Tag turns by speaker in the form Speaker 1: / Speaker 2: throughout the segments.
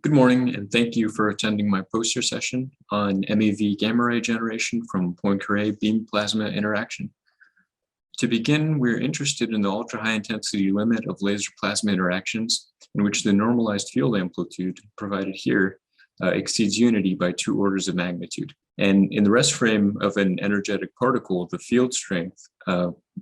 Speaker 1: Good morning, and thank you for attending my poster session on MeV gamma ray generation from Poincare beam plasma interaction. To begin, we're interested in the ultra-high intensity limit of laser plasma interactions, in which the normalized field amplitude provided here exceeds unity by 2 orders of magnitude. And in the rest frame of an energetic particle, the field strength,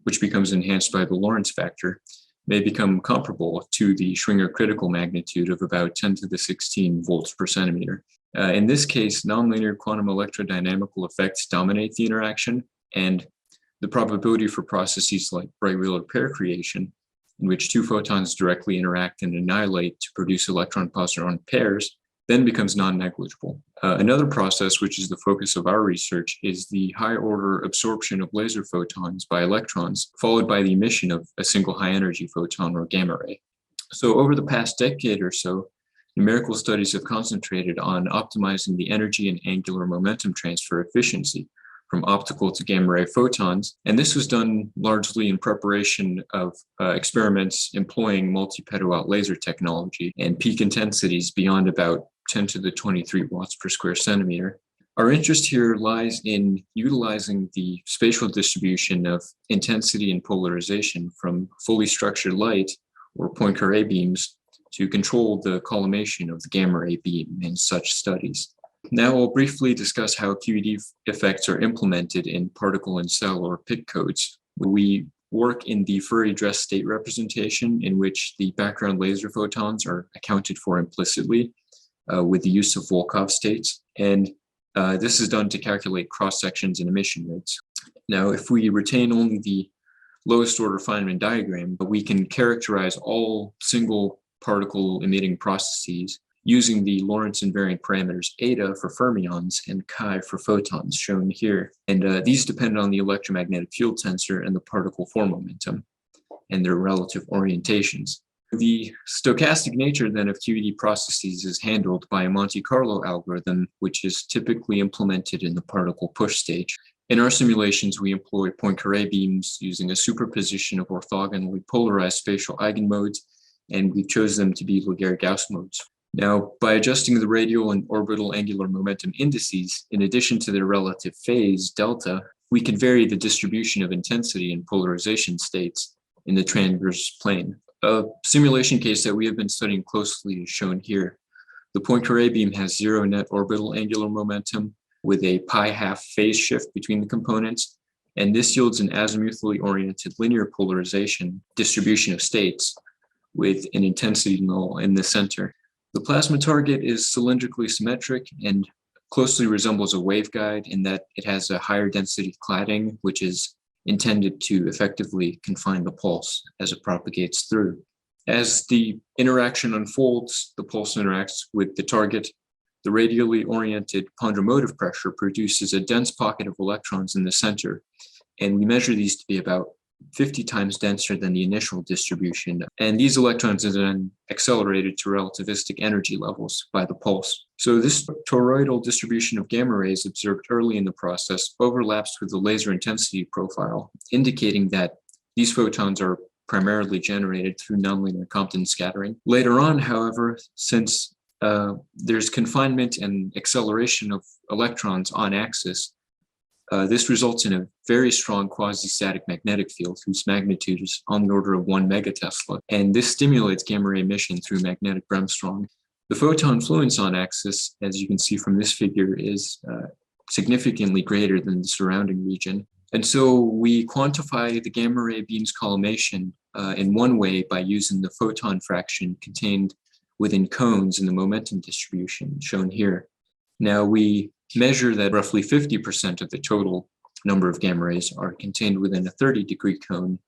Speaker 1: which becomes enhanced by the Lorentz factor, may become comparable to the Schwinger critical magnitude of about 10 to the 16 volts per centimeter. In this case, nonlinear quantum electrodynamical effects dominate the interaction, and the probability for processes like Bright-Wheeler pair creation, in which 2 photons directly interact and annihilate to produce electron-positron pairs, then becomes non-negligible. Another process, which is the focus of our research, is the high-order absorption of laser photons by electrons, followed by the emission of a single high-energy photon or gamma ray. So over the past decade or so, numerical studies have concentrated on optimizing the energy and angular momentum transfer efficiency from optical to gamma ray photons, and this was done largely in preparation of experiments employing multi-petawatt laser technology and peak intensities beyond about 10 to the 23 watts per square centimeter. Our interest here lies in utilizing the spatial distribution of intensity and polarization from fully structured light, or Poincare beams, to control the collimation of the gamma ray beam in such studies. Now I'll briefly discuss how QED effects are implemented in particle and cell or PIC codes. We work in the Fourier dress state representation, in which the background laser photons are accounted for implicitly with the use of Volkov states. And this is done to calculate cross sections and emission rates. Now, if we retain only the lowest order Feynman diagram, we can characterize all single particle emitting processes using the Lorentz invariant parameters eta for fermions and chi for photons shown here. And these depend on the electromagnetic field tensor and the particle form momentum and their relative orientations. The stochastic nature then of QED processes is handled by a Monte Carlo algorithm, which is typically implemented in the particle push stage. In our simulations, we employ Poincare beams using a superposition of orthogonally polarized spatial eigenmodes, and we chose them to be Laguerre-Gauss modes. Now, by adjusting the radial and orbital angular momentum indices, in addition to their relative phase, delta, we can vary the distribution of intensity and polarization states in the transverse plane. A simulation case that we have been studying closely is shown here. The Poincare beam has 0 net orbital angular momentum with a pi-half phase shift between the components, and this yields an azimuthally oriented linear polarization distribution of states with an intensity null in the center. The plasma target is cylindrically symmetric and closely resembles a waveguide in that it has a higher density cladding, which is intended to effectively confine the pulse as it propagates through. As the interaction unfolds, the pulse interacts with the target. The radially oriented ponderomotive pressure produces a dense pocket of electrons in the center, and we measure these to be about 50 times denser than the initial distribution. And these electrons are then accelerated to relativistic energy levels by the pulse. So this toroidal distribution of gamma rays observed early in the process overlaps with the laser intensity profile, indicating that these photons are primarily generated through nonlinear Compton scattering. Later on, however, since there's confinement and acceleration of electrons on axis, this results in a very strong quasi-static magnetic field whose magnitude is on the order of 1 megatesla, and this stimulates gamma ray emission through magnetic bremsstrahlung. The photon fluence on axis, as you can see from this figure, is significantly greater than the surrounding region. And so we quantify the gamma ray beam's collimation in one way by using the photon fraction contained within cones in the momentum distribution shown here. Now we measure that roughly 50% of the total number of gamma rays are contained within a 30-degree cone,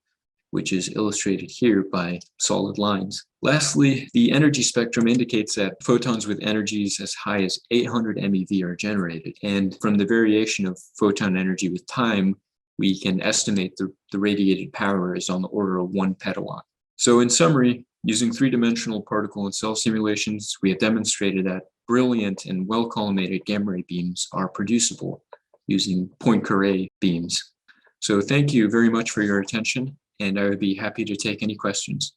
Speaker 1: which is illustrated here by solid lines. Lastly, the energy spectrum indicates that photons with energies as high as 800 MeV are generated. And from the variation of photon energy with time, we can estimate the radiated power is on the order of 1 petawatt. So in summary, using 3-dimensional particle and cell simulations, we have demonstrated that brilliant and well-collimated gamma ray beams are producible using Poincare beams. So thank you very much for your attention, and I would be happy to take any questions.